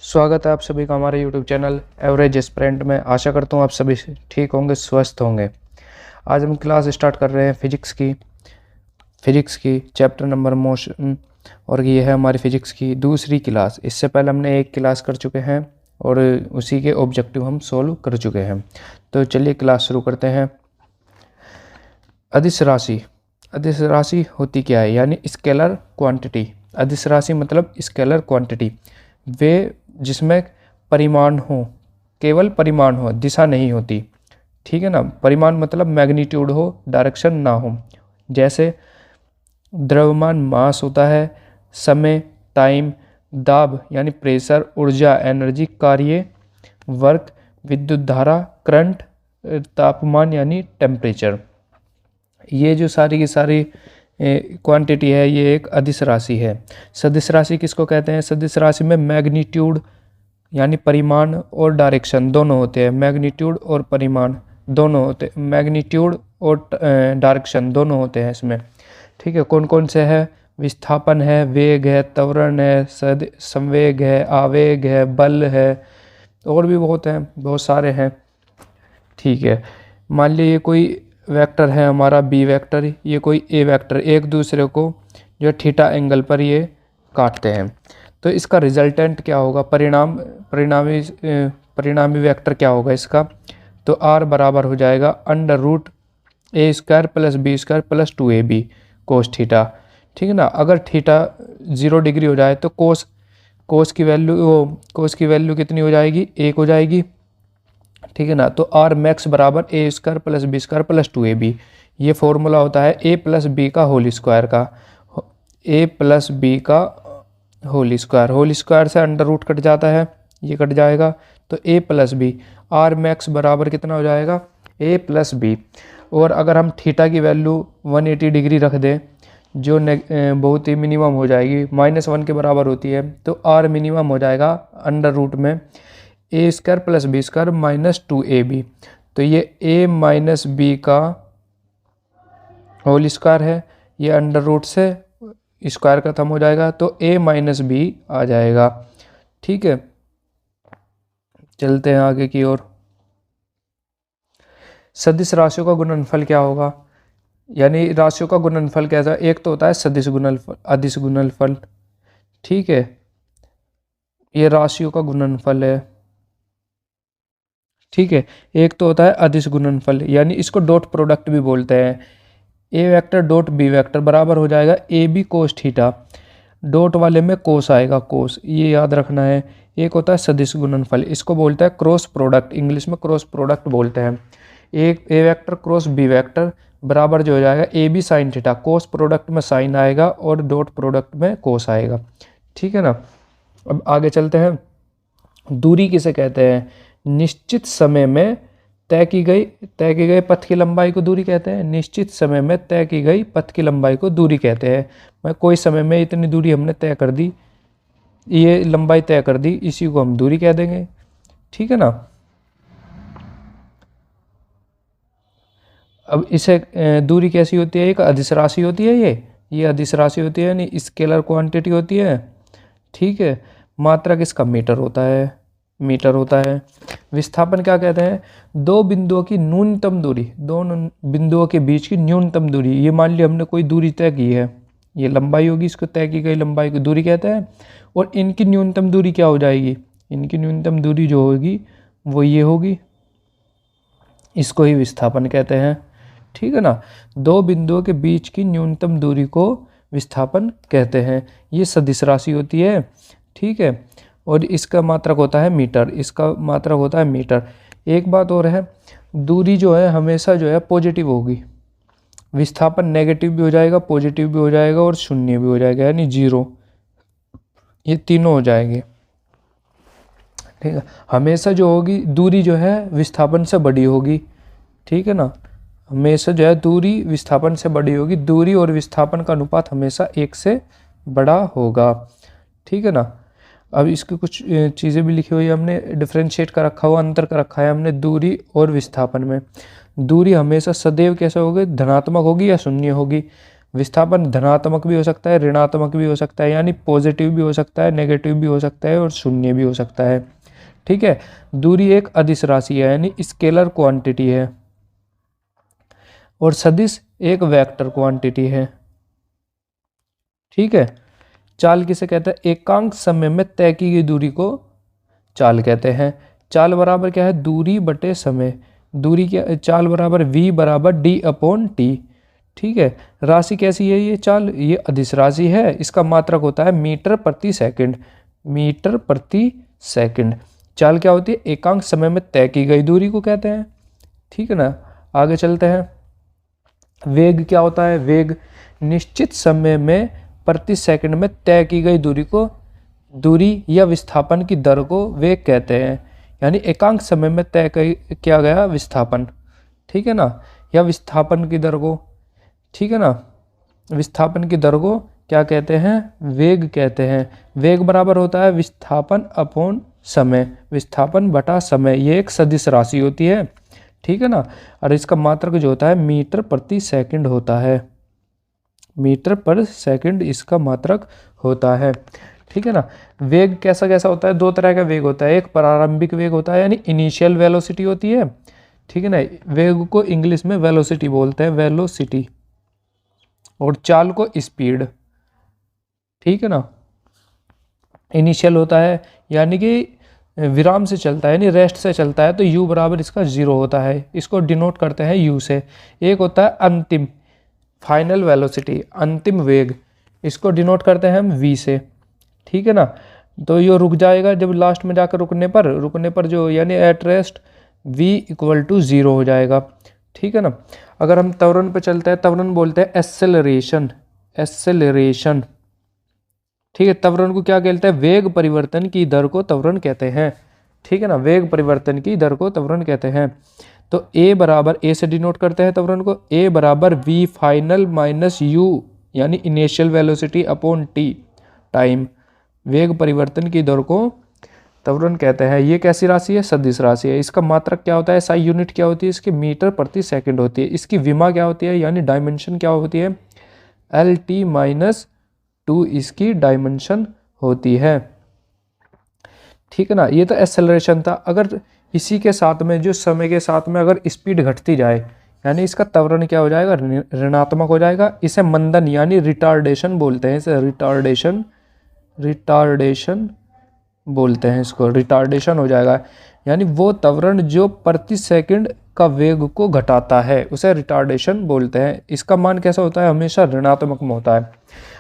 स्वागत है आप सभी का हमारे YouTube चैनल एवरेज एस्पिरेंट में। आशा करता हूँ आप सभी ठीक होंगे, स्वस्थ होंगे। आज हम क्लास स्टार्ट कर रहे हैं फिजिक्स की चैप्टर नंबर मोशन, और ये है हमारी फिजिक्स की दूसरी क्लास। इससे पहले हमने एक क्लास कर चुके हैं और उसी के ऑब्जेक्टिव हम सोल्व कर चुके हैं। तो चलिए क्लास शुरू करते हैं। अदिश राशि होती क्या है, यानी स्केलर क्वांटिटी। अदिश राशि मतलब स्केलर क्वांटिटी, वे जिसमें परिमाण हो, केवल परिमाण हो, दिशा नहीं होती। ठीक है ना। परिमाण मतलब मैग्नीट्यूड हो, डायरेक्शन ना हो। जैसे द्रव्यमान मास होता है, समय टाइम, दाब यानी प्रेशर, ऊर्जा एनर्जी, कार्य वर्क, विद्युत धारा करंट, तापमान यानी टेम्परेचर। ये जो सारी की सारी क्वांटिटी है, ये एक अदिश राशि है। सदिश राशि किसको कहते हैं? सदिश राशि में मैग्नीट्यूड यानी परिमाण और डायरेक्शन दोनों होते हैं। मैग्नीट्यूड और परिमाण दोनों होते, मैग्नीट्यूड और डायरेक्शन दोनों होते हैं इसमें। ठीक है। कौन कौन से है? विस्थापन है, वेग है, त्वरण है, संवेग है, आवेग है, बल है, और भी बहुत सारे हैं। ठीक है। मान लीजिए कोई वेक्टर है हमारा बी वेक्टर, ये कोई ए वेक्टर, एक दूसरे को जो थीटा एंगल पर ये काटते हैं, तो इसका रिजल्टेंट क्या होगा? परिणामी वेक्टर क्या होगा इसका? तो आर बराबर हो जाएगा √a² plus b² plus 2ab cos theta. ठीक है ना। अगर थीटा 0 डिग्री हो जाए तो कोस की वैल्यू कितनी हो जाएगी? 1 हो जाएगी। ठीक है ना। तो आर मैक्स बराबर a² plus b² plus 2ab। ये फॉर्मूला होता है a प्लस बी का होल स्क्वायर का, a प्लस बी का होल स्क्वायर से अंडर रूट कट जाता है, ये कट जाएगा। तो a plus B, R max बराबर कितना हो जाएगा? a plus B. और अगर हम थीटा की वैल्यू 180 डिग्री रख दें, जो बहुत ही मिनिमम हो जाएगी, -1 के बराबर होती है, तो आर मिनिमम हो जाएगा अंडर रूट में a² plus b² minus 2ab। तो ये a माइनस बी का होल स्क्वायर है, ये अंडर रूट से स्क्वायर खत्म हो जाएगा, तो a माइनस बी आ जाएगा। ठीक है। चलते हैं आगे की ओर। सदिश राशियों का गुणनफल क्या होगा? यानी राशियों का गुणनफल कैसा? एक तो होता है सदिश गुणनफल, अदिश गुणनफल। ठीक है। ये राशियों का गुणनफल है। ठीक है। एक तो होता है अदिश गुणनफल, यानी इसको डॉट प्रोडक्ट भी बोलते हैं। A vector dot B vector बराबर हो जाएगा A B cos theta. Dot वाले में कोस आएगा, कोस, ये याद रखना है। एक होता है सदिश गुणनफल, इसको बोलते हैं क्रॉस प्रोडक्ट, इंग्लिश में क्रॉस प्रोडक्ट बोलते हैं। एक A vector cross B vector बराबर जो हो जाएगा A B sine theta. Cos product में साइन आएगा और डॉट प्रोडक्ट में कोस आएगा। ठीक है ना। अब आगे चलते हैं। दूरी किसे कहते हैं? निश्चित समय में तय की गई पथ की लंबाई को दूरी कहते हैं। निश्चित समय में तय की गई पथ की लंबाई को दूरी कहते हैं। मैं कोई समय में इतनी दूरी हमने तय कर दी, ये लंबाई तय कर दी, इसी को हम दूरी कह देंगे। ठीक है ना। अब इसे दूरी कैसी होती है? एक अदिश राशि होती है, ये अदिश राशि होती है, यानी स्केलर क्वांटिटी होती है। ठीक है। मात्रक इसका मीटर होता है। विस्थापन क्या कहते हैं? दो बिंदुओं की न्यूनतम दूरी, दोनों बिंदुओं के बीच की न्यूनतम दूरी। ये मान लिया हमने कोई दूरी तय की है, ये लंबाई होगी, इसको तय की गई लंबाई को दूरी कहते हैं। और इनकी न्यूनतम दूरी क्या हो जाएगी? इनकी न्यूनतम दूरी जो होगी वो ये होगी, इसको ही विस्थापन कहते हैं। ठीक है ना। दो बिंदुओं के बीच की न्यूनतम दूरी को विस्थापन कहते हैं। ये सदिश राशि होती है। ठीक है। और इसका मात्रक होता है मीटर। एक बात और है, दूरी जो है हमेशा जो है पॉजिटिव होगी। विस्थापन नेगेटिव भी हो जाएगा, पॉजिटिव भी हो जाएगा और शून्य भी हो जाएगा, यानी 0, ये तीनों हो जाएंगे। ठीक है। हमेशा जो होगी दूरी जो है विस्थापन से बड़ी होगी। ठीक है ना। हमेशा जो है दूरी विस्थापन से बड़ी होगी। दूरी और विस्थापन का अनुपात हमेशा 1 से बड़ा होगा। ठीक है ना। अब इसकी कुछ चीज़ें भी लिखी हुई है, हमने डिफ्रेंशिएट कर रखा हुआ, अंतर कर रखा है हमने दूरी और विस्थापन में। दूरी हमेशा सदैव कैसे होगी? धनात्मक होगी या शून्य होगी? विस्थापन धनात्मक भी हो सकता है, ऋणात्मक भी हो सकता है, यानी पॉजिटिव भी हो सकता है, नेगेटिव भी हो सकता है और शून्य भी हो सकता है। ठीक है। दूरी एक अदिश राशि है यानी स्केलर क्वांटिटी है, और सदिश एक वेक्टर क्वांटिटी है। ठीक है। चाल किसे कहते हैं? एकांक समय में तय की गई दूरी को चाल कहते हैं। चाल बराबर क्या है? दूरी बटे समय। दूरी क्या? चाल बराबर v बराबर d अपॉन टी। ठीक है। राशि कैसी है ये चाल? ये अदिश राशि है, इसका मात्रक होता है मीटर प्रति सेकंड। मीटर प्रति सेकंड। चाल क्या होती है? एकांक समय में तय की गई दूरी को कहते हैं। ठीक है ना। आगे चलते हैं। वेग क्या होता है? वेग निश्चित समय में प्रति सेकंड में तय की गई दूरी या विस्थापन की दर को वेग कहते हैं, यानी एकांक समय में तय किया गया विस्थापन। ठीक है ना, या विस्थापन की दर को। ठीक है ना, विस्थापन की दर को क्या कहते हैं? वेग कहते हैं। वेग बराबर होता है विस्थापन अपॉन समय, विस्थापन बटा समय। ये एक सदिश राशि होती है। ठीक है ना, और इसका मात्रक जो होता है मीटर प्रति सेकंड होता है। मीटर पर सेकंड इसका मात्रक होता है। ठीक है ना। वेग कैसा कैसा होता है? दो तरह का वेग होता है। एक प्रारंभिक वेग होता है यानी इनिशियल वेलोसिटी होती है। ठीक है ना, वेग को इंग्लिश में वेलोसिटी बोलते हैं, वेलोसिटी। और चाल को स्पीड। ठीक है ना। इनिशियल होता है यानी कि विराम से चलता है, यानी रेस्ट से चलता है, तो u बराबर इसका 0 होता है। इसको डिनोट करते हैं u से। एक होता है अंतिम, फाइनल वेलोसिटी, अंतिम वेग, इसको डिनोट करते हैं हम v से। ठीक है ना, तो ये रुक जाएगा जब लास्ट में जाकर रुकने पर जो यानी at rest v equal to 0 हो जाएगा। ठीक है ना। अगर हम त्वरण पे चलते हैं, त्वरण बोलते हैं एक्सेलरेशन। एक्सेलरेशन। ठीक है। त्वरण को क्या कहते हैं? वेग परिवर्तन की दर को त्वरण कहते हैं। ठीक है ना, वेग परिवर्तन की दर को त्वरण कहते हैं। तो a बराबर, a से डिनोट करते हैं त्वरण को, a बराबर v फाइनल माइनस u यानी initial velocity upon t time. वेग परिवर्तन की दर को त्वरण कहते हैं। ये कैसी राशि है? सदिश राशि है। इसका मात्रक क्या होता है? SI यूनिट क्या होती है इसकी? मीटर प्रति सेकंड होती है। इसकी विमा क्या होती है यानी डायमेंशन क्या होती है? LT माइनस 2 इसकी डायमेंशन होती है। ठीक है ना, ये तो एक्सेलरेशन था। अगर इसी के साथ में जो समय के साथ में अगर स्पीड घटती जाए यानी इसका त्वरण क्या हो जाएगा? ऋणात्मक हो जाएगा। इसे मंदन यानी रिटार्डेशन बोलते हैं। इसे रिटार्डेशन बोलते हैं, इसको रिटार्डेशन हो जाएगा। यानी वो त्वरण जो प्रति सेकंड का वेग को घटाता है उसे रिटार्डेशन बोलते हैं। इसका मान कैसा होता है? हमेशा ऋणात्मक में होता है।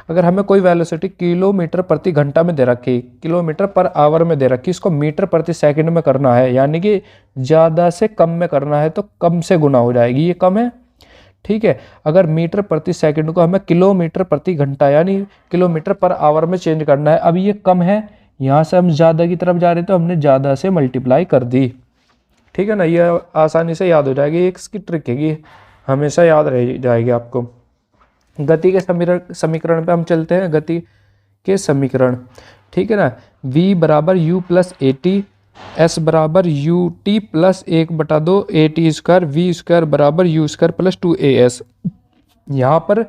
अगर हमें कोई वेलोसिटी किलोमीटर प्रति घंटा में दे रखी, किलोमीटर पर आवर में दे रखी, इसको मीटर प्रति सेकंड में करना है, यानी कि ज़्यादा से कम में करना है तो कम से गुना हो जाएगी, ये कम है। ठीक है। अगर मीटर प्रति सेकंड को हमें किलोमीटर प्रति घंटा यानी किलोमीटर पर आवर में चेंज करना है, अभी ये कम है, यहाँ से हम ज़्यादा की तरफ जा रहे तो हमने ज़्यादा से मल्टीप्लाई कर दी। ठीक है ना, ये आसानी से याद हो जाएगी। एक इसकी ट्रिक है कि हमेशा याद रह जाएगी आपको। गति के समीकरण पे हम चलते हैं। गति के समीकरण। ठीक है ना, v बराबर u plus A T, S बराबर U T plus 1/2 A T square, V square बराबर यू स्क्वायर प्लस 2as। यहाँ पर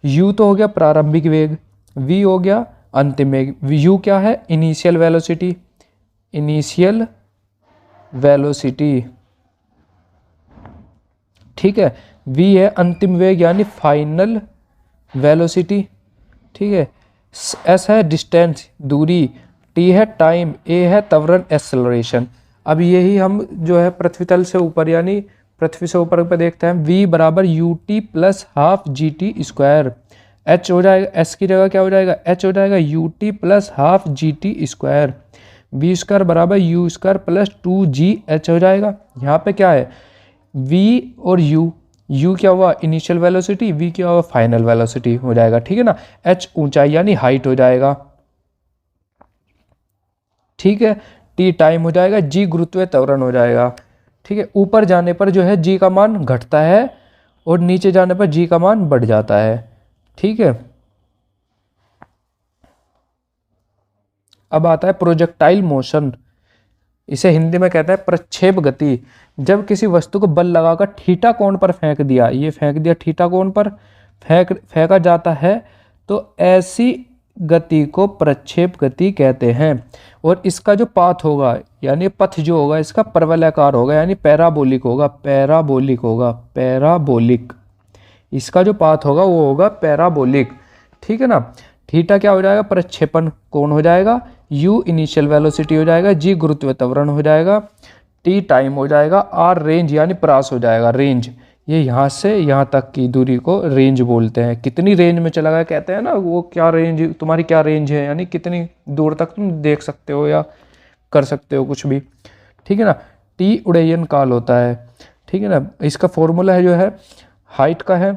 u तो हो गया प्रारंभिक वेग, v हो गया अंतिम वेग। u क्या है? Initial velocity. Initial velocity. ठीक है। v है अंतिम वेग यानी फाइनल वेलोसिटी। ठीक है। s है डिस्टेंस, दूरी, t है टाइम, a है त्वरण एक्सेलरेशन। अब यही हम जो है पृथ्वी तल से ऊपर यानी पृथ्वी से ऊपर पे देखते हैं। v बराबर U T plus half G T square. h हो जाएगा, s की जगह क्या हो जाएगा? h हो जाएगा you T plus half G T square. v square बराबर यू स्क्वायर प्लस 2gh हो जाएगा। यहाँ पे क्या है? v और u क्या हुआ? इनिशियल वेलोसिटी, v क्या हुआ? फाइनल वेलोसिटी हो जाएगा। ठीक है ना। h ऊंचाई यानी हाइट हो जाएगा। ठीक है। t टाइम हो जाएगा, g गुरुत्वीय त्वरण हो जाएगा। ठीक है। ऊपर जाने पर जो है g का मान घटता है और नीचे जाने पर g का मान बढ़ जाता है। ठीक है। अब आता है प्रोजेक्टाइल मोशन। इसे हिंदी में कहते हैं प्रक्षेप गति। जब किसी वस्तु को बल लगाकर थीटा कोण पर फेंक दिया, ये फेंक दिया थीटा कोण पर, फेंका जाता है तो ऐसी गति को प्रक्षेप गति कहते हैं। और इसका जो पाथ होगा यानी पथ जो होगा इसका परवलयाकार होगा यानी पैराबोलिक होगा, पैराबोलिक होगा, पैराबोलिक। इसका जो पाथ होगा वो होगा पैराबोलिक, ठीक है ना। थीटा क्या हो जाएगा, प्रक्षेपण कोण हो जाएगा, यू इनिशियल वेलोसिटी हो जाएगा, जी गुरुत्व त्वरण हो जाएगा, टी टाइम हो जाएगा, आर रेंज यानी प्रयास हो जाएगा, रेंज। ये यहाँ से यहाँ तक की दूरी को रेंज बोलते हैं। कितनी रेंज में चला गया कहते हैं ना, वो क्या रेंज, तुम्हारी क्या रेंज है, यानी कितनी दूर तक तुम देख सकते हो या कर सकते हो कुछ भी, ठीक है ना। टी उड्डयन काल होता है, ठीक है ना। इसका फॉर्मूला है जो है हाइट का है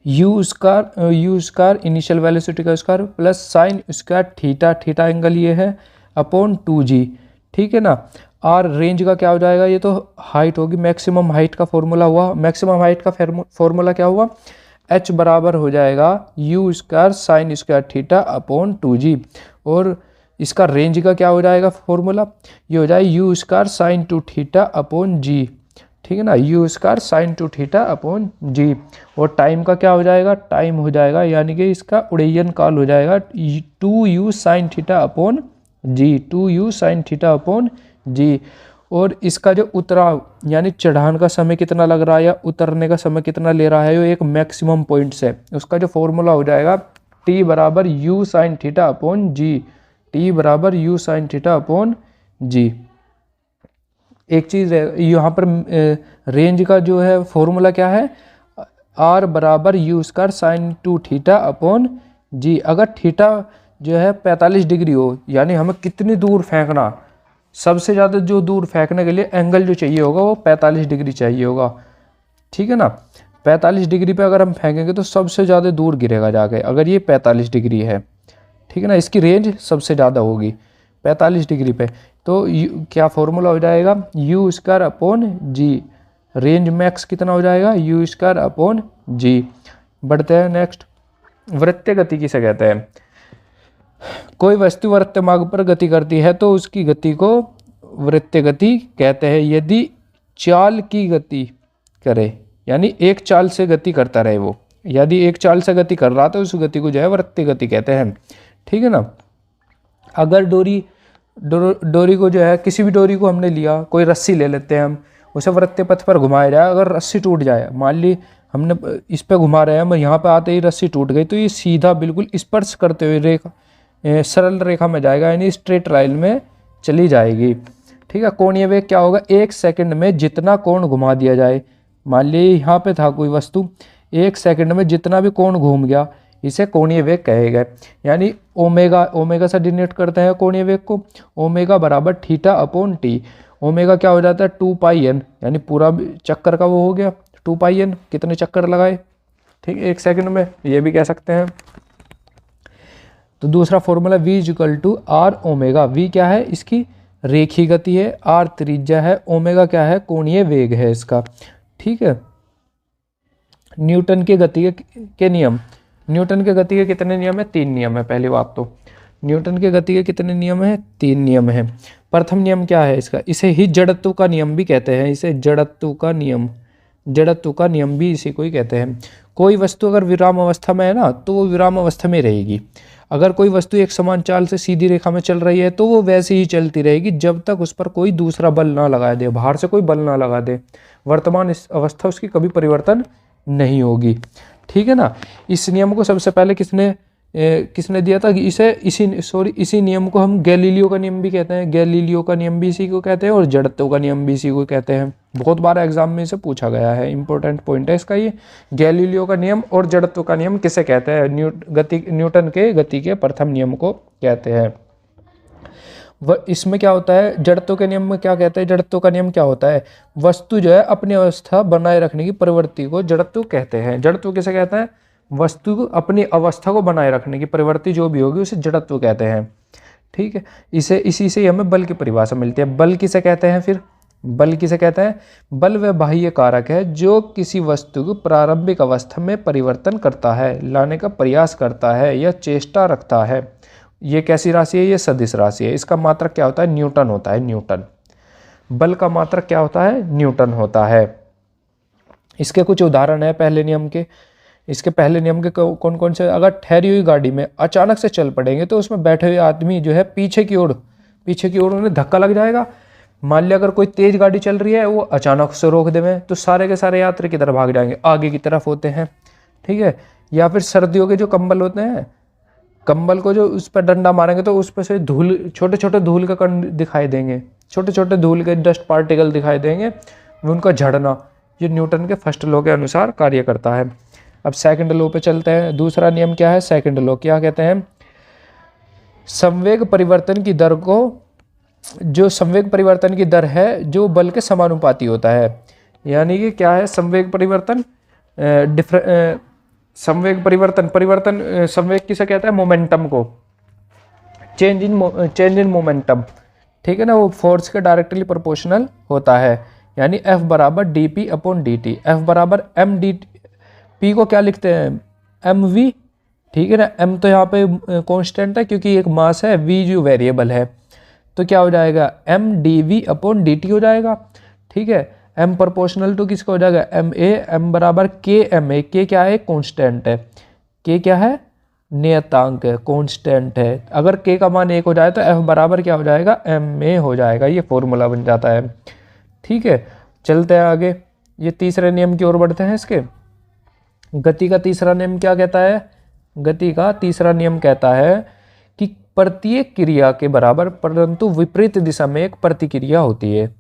यू स्क्वायर इनिशियल वेलोसिटी का square plus sine square theta, theta angle ये है, अपॉन 2g, ठीक है ना। आर रेंज का क्या हो जाएगा, ये तो हाइट होगी, मैक्सिमम हाइट का फॉर्मूला हुआ, मैक्सिमम हाइट का फॉर्मूला क्या हुआ, h बराबर हो जाएगा U square sine square theta upon 2g। और इसका रेंज का क्या हो जाएगा फॉर्मूला, ये हो जाएगा U square sine 2 theta upon G, ठीक है ना, U square sine 2 theta upon G. और टाइम का क्या हो जाएगा, टाइम हो जाएगा यानी कि इसका उड्डयन काल हो जाएगा 2u साइन थीटा अपॉन जी, 2u sine theta upon G. और इसका जो उतराव यानी चढ़ान का समय कितना लग रहा है या उतरने का समय कितना ले रहा है, वो एक मैक्सिमम पॉइंट्स है, उसका जो फॉर्मूला हो जाएगा t बराबर u साइन थीटा अपॉन जी, t बराबर u साइन थीटा अपॉन जी। एक चीज़ है यहाँ पर रेंज का जो है फॉर्मूला क्या है, r बराबर U square sine 2 theta upon G. अगर थीटा जो है 45 डिग्री हो यानी हमें कितनी दूर फेंकना, सबसे ज़्यादा जो दूर फेंकने के लिए एंगल जो चाहिए होगा वो 45 डिग्री चाहिए होगा, ठीक है ना। 45 डिग्री पे अगर हम फेंकेंगे तो सबसे ज़्यादा दूर गिरेगा जाके, अगर ये 45 डिग्री है, ठीक है ना। इसकी रेंज सबसे ज़्यादा होगी 45 डिग्री पे, तो क्या फॉर्मूला हो जाएगा U square upon G, range max कितना हो जाएगा यू स्क्वायर अपॉन जी। बढ़ते हैं नेक्स्ट, वृत्तीय गति किसे कहते हैं। कोई वस्तु वृत्तीय मार्ग पर गति करती है तो उसकी गति को वृत्तीय गति कहते हैं। यदि चाल की गति करे यानी एक चाल से गति करता रहे, वो यदि एक चाल से गति कर रहा तो उस गति को जो है वृत्तीय गति कहते हैं, ठीक है ना। अगर डोरी को जो है, किसी भी डोरी को हमने लिया, कोई रस्सी ले लेते हैं हम, उसे वृत्तीय पथ पर घुमाया जाए, अगर रस्सी टूट जाए, मान ली हमने इस पे घुमा रहे हैं, हम यहाँ पे आते ही रस्सी टूट गई, तो ये सीधा बिल्कुल स्पर्श करते हुए रेखा, सरल रेखा में जाएगा यानी स्ट्रेट लाइन में चली जाएगी, ठीक है। कोणीय वेग क्या होगा, 1 सेकंड में जितना कोण घुमा दिया जाए, मान ली यहाँ पे था कोई वस्तु, 1 सेकंड में जितना भी कोण घूम गया इसे कोणीय वेग कहेगा। यानी ओमेगा से डिनोट करते हैं कोणीय वेग को, ओमेगा बराबर थीटा अपॉन टी। ओमेगा क्या हो जाता है 2 पाई एन, यानी पूरा चक्कर का वो हो गया 2 पाई एन, कितने चक्कर लगाए, ठीक है, 1 सेकंड में, ये भी कह सकते हैं। तो दूसरा formula v equal to R omega, v क्या है इसकी रेखीय गति है, r त्रिज्या है, ओमेगा क्या है कोणीय वेग है इसका, ठीक है। न्यूटन के गति के नियम, न्यूटन के गति के कितने नियम है, 3 नियम है। पहली बात तो न्यूटन के गति के कितने नियम है, 3 नियम है। प्रथम नियम क्या है इसका, इसे ही जड़त्व का नियम भी कहते हैं, इसे जड़त्व का नियम, जड़त्व का नियम भी इसी को ही कहते हैं। कोई वस्तु अगर विराम अवस्था में है ना तो वो विराम अवस्था में रहेगी, अगर कोई वस्तु एक समान चाल से सीधी रेखा में चल रही है तो वो वैसे ही चलती रहेगी जब तक उस पर कोई दूसरा बल ना लगा दे, बाहर से कोई बल ना लगा दे, वर्तमान इस अवस्था उसकी कभी परिवर्तन नहीं होगी, ठीक है ना। इस नियम को सबसे पहले किसने दिया था, इसी नियम को हम गैलीलियो का नियम भी कहते हैं, गैलीलियो का नियम भी इसी को कहते हैं और जड़त्व का नियम भी इसी को कहते हैं। बहुत बार एग्जाम में इसे पूछा गया है, इंपॉर्टेंट पॉइंट है इसका ये, गैलीलियो का नियम और जड़त्व का नियम किसे कहते हैं, न्यूटन के गति के प्रथम नियम को कहते हैं। इसमें क्या होता है, जड़त्व के नियम में क्या कहते हैं, जड़त्व का नियम क्या होता है, वस्तु जो है अपनी अवस्था बनाए रखने की प्रवृत्ति को जड़त्व कहते हैं। जड़त्व किसे कहते हैं, वस्तु को अपनी अवस्था को बनाए रखने की प्रवृत्ति जो भी होगी उसे जड़त्व कहते हैं, ठीक है। इसी से हमें बल की परिभाषा मिलती है। बल किसे कहते हैं, फिर बल किसे कहते हैं, बल वह बाह्य कारक है जो किसी वस्तु को प्रारंभिक अवस्था में परिवर्तन करता है, लाने का प्रयास करता है या चेष्टा रखता है। ये कैसी राशि है, ये सदिश राशि है। इसका मात्रक क्या होता है, न्यूटन होता है, न्यूटन। बल का मात्रक क्या होता है, न्यूटन होता है। इसके कुछ उदाहरण है पहले नियम के, इसके पहले नियम के कौन कौन से, अगर ठहरी हुई गाड़ी में अचानक से चल पड़ेंगे तो उसमें बैठे हुए आदमी जो है पीछे की ओर उन्हें धक्का लग जाएगा। मान लिया अगर कोई तेज गाड़ी चल रही है, वो अचानक से रोक देवे तो सारे के सारे यात्री की तरफ भाग जाएंगे, आगे की तरफ होते हैं, ठीक है। या फिर सर्दियों के जो कंबल होते हैं, कंबल को जो उस पर डंडा मारेंगे तो उस पर से धूल, छोटे छोटे धूल के कण दिखाई देंगे, छोटे छोटे धूल के डस्ट पार्टिकल दिखाई देंगे, उनका झड़ना, ये न्यूटन के फर्स्ट लॉ के अनुसार कार्य करता है। अब सेकंड लॉ पे चलते हैं। दूसरा नियम क्या है, सेकंड लॉ क्या कहते हैं, संवेग परिवर्तन की दर को, जो संवेग परिवर्तन की दर है जो बल के समानुपाती होता है। यानी कि क्या है संवेग परिवर्तन, संवेग परिवर्तन संवेग किसे कहता है, मोमेंटम को, चेंज इन मोमेंटम, ठीक है ना, वो फोर्स के डायरेक्टली प्रोपोर्शनल होता है। यानी F बराबर dp अपॉन dt, F बराबर m dt, p को क्या लिखते हैं mv, ठीक है ना। m तो यहाँ पे कांस्टेंट है क्योंकि एक मास है, v जो वेरिएबल है, तो क्या हो जाएगा m dv अपॉन dt हो जाएगा, ठीक है। m प्रोपोर्शनल टू किसका हो जाएगा, m बराबर kma, k क्या है कांस्टेंट है, k क्या है नियतांक है, कांस्टेंट है। अगर k का मान 1 हो जाए तो f बराबर क्या हो जाएगा ma हो जाएगा, ये फॉर्मूला बन जाता है, ठीक है। चलते हैं आगे, ये तीसरे नियम की ओर बढ़ते हैं। इसके गति का तीसरा नियम क्या कहता है, गति का तीसरा नियम कहता है कि प्रत्येक क्रिया के बराबर परंतु विपरीत दिशा में एक प्रतिक्रिया होती है,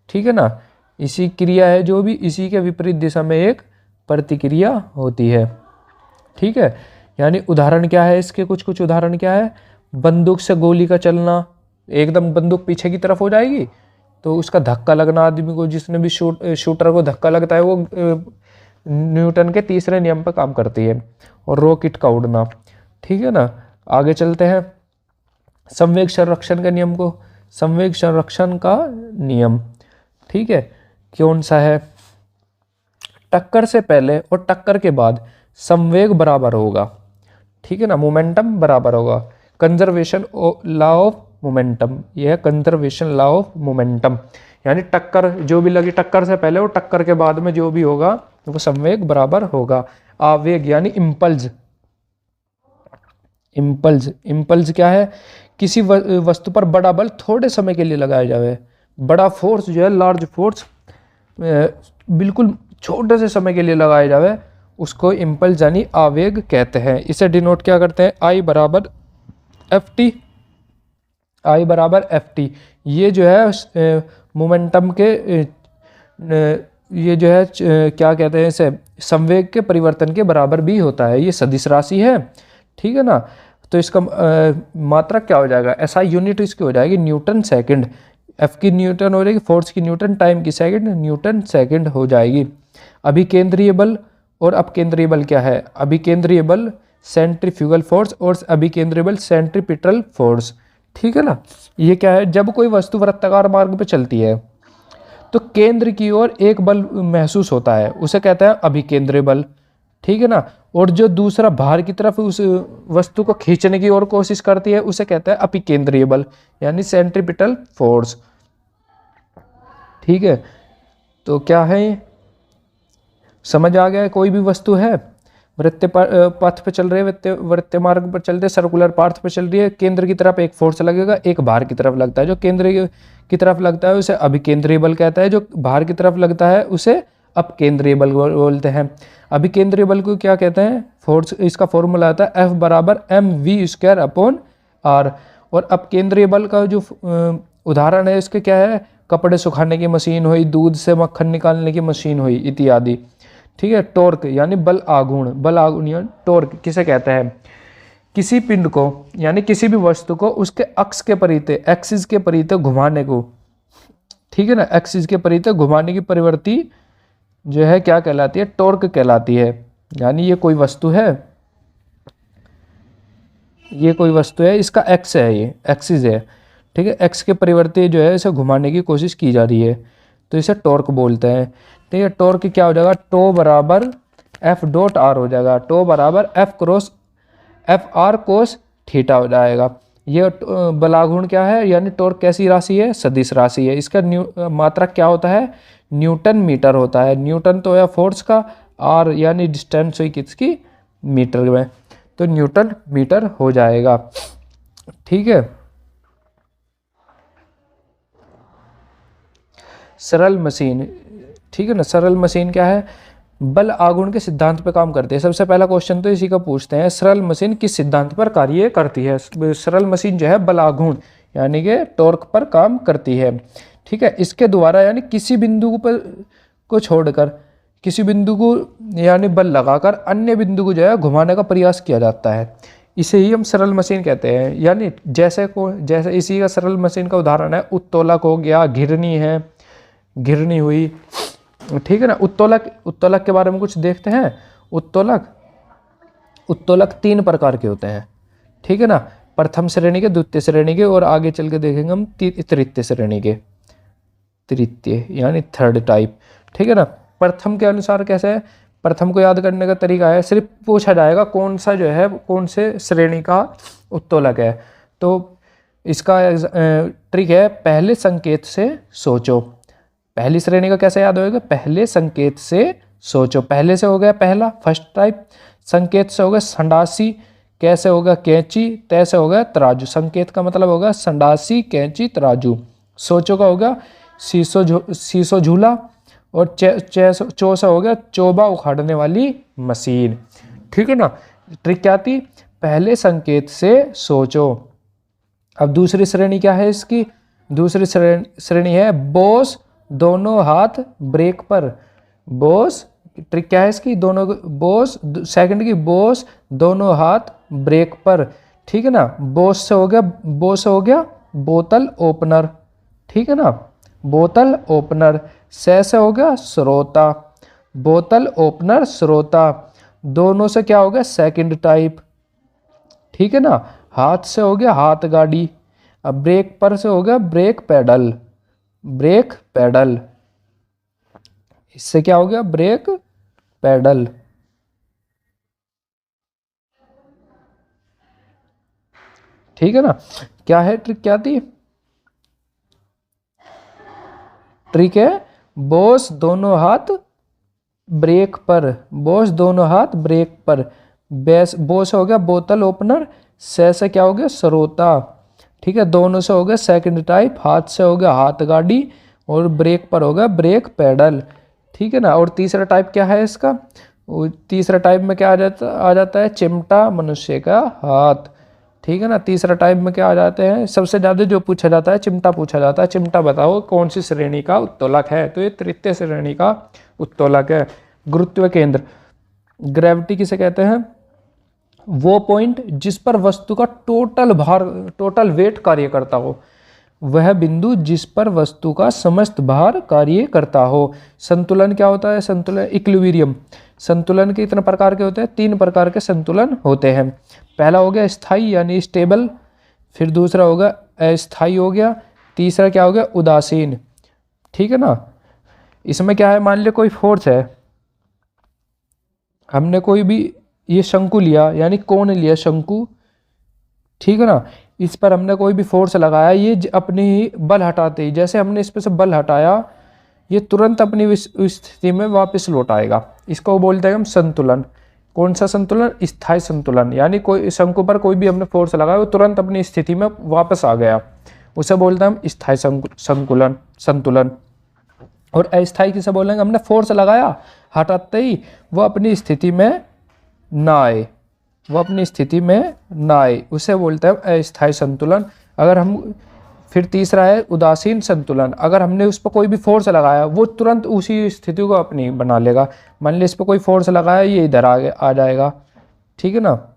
ठीक है ना। इसी क्रिया है जो भी, इसी के विपरीत दिशा में एक प्रतिक्रिया होती है, ठीक है। यानी उदाहरण क्या है इसके, कुछ उदाहरण क्या है, बंदूक से गोली का चलना, एकदम बंदूक पीछे की तरफ हो जाएगी तो उसका धक्का लगना, आदमी को जिसने भी शूटर को धक्का लगता है वो न्यूटन के तीसरे नियम पर काम करती है। और रॉकेट का उड़ना, ठीक है ना। आगे चलते हैं संवेग संरक्षण के नियम को, संवेग संरक्षण का नियम, ठीक है, कौन सा है, टक्कर से पहले और टक्कर के बाद संवेग बराबर होगा, ठीक है ना, मोमेंटम बराबर होगा। कंजर्वेशन लॉ ऑफ मोमेंटम, यह है कंजर्वेशन लॉ ऑफ मोमेंटम। यानी टक्कर जो भी लगी टक्कर से पहले और टक्कर के बाद में जो भी होगा वो संवेग बराबर होगा। आवेग यानी इम्पल्स, इम्पल्स क्या है, किसी वस्तु पर बड़ा बल थोड़े समय के लिए लगाया जाए, बड़ा फोर्स जो है, लार्ज फोर्स बिल्कुल छोटे से समय के लिए लगाया जाए, उसको इम्पल्स यानी आवेग कहते हैं। इसे डिनोट क्या करते हैं, आई बराबर एफ टी। ये जो है मोमेंटम के ये जो है क्या कहते हैं इसे, संवेग के परिवर्तन के बराबर भी होता है, ये सदिश राशि है, ठीक है ना। तो इसका मात्रक क्या हो जाएगा, ऐसा यूनिट इसकी हो जाएगी न्यूटन सेकंड, एफ की न्यूटन हो जाएगी, फोर्स की न्यूटन, टाइम की सेकंड, न्यूटन सेकंड हो जाएगी। अभिकेंद्रीय बल और अपकेंद्रीय बल क्या है, अभिकेंद्रीय बल सेंट्रीफ्यूगल फोर्स और अभिकेंद्रीय बल सेंट्रीपिटल फोर्स, ठीक है ना। ये क्या है, जब कोई वस्तु वृत्ताकार मार्ग पे चलती है तो केंद्र की ओर एक बल महसूस होता है, उसे कहता है अभिकेंद्रीय बल, ठीक है ना। और जो दूसरा बाहर की तरफ उस वस्तु को खींचने की ओर कोशिश करती है उसे कहता है अपिकेंद्रीय बल, यानी सेंट्रीपिटल फोर्स, ठीक है। तो क्या है, समझ आ गया, कोई भी वस्तु है वृत्त पथ पे चल रही है, वृत्त मार्ग पर चलते, सर्कुलर पाथ पे चल रही है, केंद्र की तरफ एक फोर्स लगेगा, एक बाहर की तरफ लगता है, जो केंद्र की तरफ लगता है उसे अभिकेंद्रीय बल कहता है, जो बाहर की तरफ लगता है उसे अपकेंद्रीय बल बोलते हैं। अभिकेंद्रीय बल को क्या कहते हैं, फोर्स, इसका फॉर्मूला आता है F बराबर mv² अपॉन r। और अपकेंद्रीय बल का जो उदाहरण है इसके क्या है, कपड़े सुखाने की मशीन हुई, दूध से मक्खन निकालने की मशीन हुई इत्यादि, ठीक है। टॉर्क यानी बल आघूर्ण यानी टॉर्क किसे कहते हैं, किसी पिंड को यानी किसी भी वस्तु को उसके अक्ष के परिते, एक्सिस के परिते घुमाने को, ठीक है ना, एक्सिस के परिते घुमाने की प्रवृत्ति जो है क्या कहलाती है, टॉर्क कहलाती है। यानी ये कोई वस्तु है, ये कोई वस्तु है, इसका एक्स है, ये एक्सिस है, ठीक है, एक्स के परिवर्ती जो है इसे घुमाने की कोशिश की जा रही है तो इसे टॉर्क बोलते हैं, ठीक है। टॉर्क क्या हो जाएगा, टो बराबर एफ डॉट आर हो जाएगा, टो बराबर एफ आर कोस थीटा हो जाएगा। ये बलाघूर्ण क्या है, यानी टॉर्क कैसी राशि है, सदिश राशि है। इसका मात्रक क्या होता है, न्यूटन मीटर होता है। न्यूटन तो है फोर्स का, आर यानी डिस्टेंस हुई किसकी, मीटर में, तो न्यूटन मीटर हो जाएगा। ठीक है। सरल मशीन, ठीक है ना, सरल मशीन क्या है, बल आघूर्ण के सिद्धांत पर काम करती है। सबसे पहला क्वेश्चन तो इसी का पूछते हैं, सरल मशीन किस सिद्धांत पर कार्य करती है। सरल मशीन जो है बल आघूर्ण यानी कि टॉर्क पर काम करती है। ठीक है। इसके द्वारा यानी किसी बिंदु पर को छोड़कर किसी बिंदु को यानी बल लगाकर अन्य बिंदु को जो है घुमाने का प्रयास किया जाता है, इसे ही हम सरल मशीन कहते हैं। यानी जैसे इसी का सरल मशीन का उदाहरण है उत्तोलक हो गया, घिरनी है, घिरनी हुई। ठीक है ना। उत्तोलक के बारे में कुछ देखते हैं। उत्तोलक 3 प्रकार के होते हैं। ठीक है ना। प्रथम श्रेणी के, द्वितीय श्रेणी के, और आगे चल के देखेंगे हम तृतीय श्रेणी के, तृतीय यानी थर्ड टाइप। ठीक है ना। प्रथम के अनुसार कैसे है, प्रथम को याद करने का तरीका है, सिर्फ पूछा जाएगा कौन सा जो है कौन से श्रेणी का उत्तोलक है। तो इसका ट्रिक है, पहले संकेत से सोचो। पहली श्रेणी का कैसे याद होएगा, पहले संकेत से सोचो। पहले से हो गया पहला, फर्स्ट टाइप। संकेत से हो गया संडासी, कैसे होगा कैंची, तैसे हो गया तराजू। संकेत का मतलब होगा संडासी, कैंची, तराजू। सोचो का होगा सीसो झूला, और चो से हो गया चोबा उखाड़ने वाली मशीन। ठीक है ना। ट्रिक क्या थी, पहले संकेत से सोचो। अब दूसरी श्रेणी क्या है इसकी, दूसरी श्रेणी है बॉस दोनों हाथ ब्रेक पर। बॉस, ट्रिक क्या है इसकी, दोनों बॉस, सेकंड की बॉस दोनों हाथ ब्रेक पर। ठीक है ना। बॉस से हो गया बोतल ओपनर। ठीक है ना, बोतल ओपनर। से हो गया श्रोता, बोतल ओपनर श्रोता। दोनों से क्या हो गया सेकंड टाइप। ठीक है ना। हाथ से हो गया हाथ गाड़ी। अब ब्रेक पर से हो गया ब्रेक पैडल, ब्रेक पैडल। इससे क्या हो गया ब्रेक पैडल। ठीक है ना। क्या है ट्रिक, क्या थी ट्रिक है, बॉस दोनों हाथ ब्रेक पर, बॉस दोनों हाथ ब्रेक पर। बॉस हो गया बोतल ओपनर, से क्या हो गया श्रोता। ठीक है। दोनों से हो गया सेकंड टाइप, हाथ से हो गया हाथ गाड़ी, और ब्रेक पर हो गया ब्रेक पैडल। ठीक है ना। और तीसरा टाइप क्या है इसका, तीसरा टाइप में क्या आ जाता है चिमटा, मनुष्य का हाथ। ठीक है ना। तीसरा टाइप में क्या आ जाते हैं, सबसे ज़्यादा जो पूछा जाता है चिमटा पूछा जाता है। चिमटा बताओ कौन सी श्रेणी का उत्तोलक है, तो ये तृतीय श्रेणी का उत्तोलक है। गुरुत्व केंद्र, ग्रेविटी किसे कहते हैं, वो पॉइंट जिस पर वस्तु का टोटल भार, टोटल वेट कार्य करता हो, वह बिंदु जिस पर वस्तु का समस्त भार कार्य करता हो। संतुलन क्या होता है, संतुलन इक्विलिब्रियम। संतुलन के कितने प्रकार के होते हैं, 3 प्रकार के संतुलन होते हैं। पहला हो गया स्थायी यानी स्टेबल, फिर दूसरा होगा अस्थायी हो गया, तीसरा क्या हो गया उदासीन। ठीक है ना। इसमें क्या है, मान लिया कोई फोर्स है, हमने कोई भी ये शंकु लिया यानी कोण लिया शंकु। ठीक है ना। इस पर हमने कोई भी फोर्स लगाया, ये अपनी ही बल हटाते ही, जैसे हमने इस पर से बल हटाया, ये तुरंत अपनी स्थिति में वापस लौट आएगा। इसको बोलते हैं हम संतुलन। कौन सा संतुलन, स्थायी संतुलन। यानी कोई शंकु पर कोई भी हमने फोर्स लगाया, वो तुरंत अपनी स्थिति में वापस आ गया, उसे बोलते हैं हम स्थायी संतुलन। और अस्थायी किसे बोलेंगे, हमने फोर्स लगाया, हटाते ही वो अपनी स्थिति में ना आए, वो अपनी स्थिति में ना आए, उसे बोलते हैं अस्थायी संतुलन। अगर हम फिर तीसरा है उदासीन संतुलन। अगर हमने उस पर कोई भी फोर्स लगाया, वो तुरंत उसी स्थिति को अपनी बना लेगा। मान लीजिए इस पर कोई फोर्स लगाया, ये इधर आ जाएगा। ठीक है ना,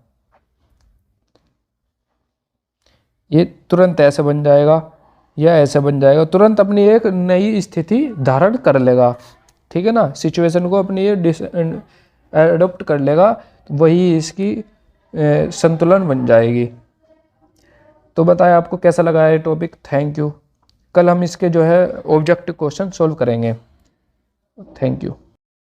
ये तुरंत ऐसे बन जाएगा या ऐसे बन जाएगा, तुरंत अपनी एक नई स्थिति धारण कर लेगा। ठीक है ना, सिचुएशन को अपनी एडॉप्ट कर लेगा, वही इसकी संतुलन बन जाएगी। तो बताएं आपको कैसा लगा ये टॉपिक। Thank you. कल हम इसके जो है ऑब्जेक्टिव क्वेश्चन सॉल्व करेंगे। Thank you.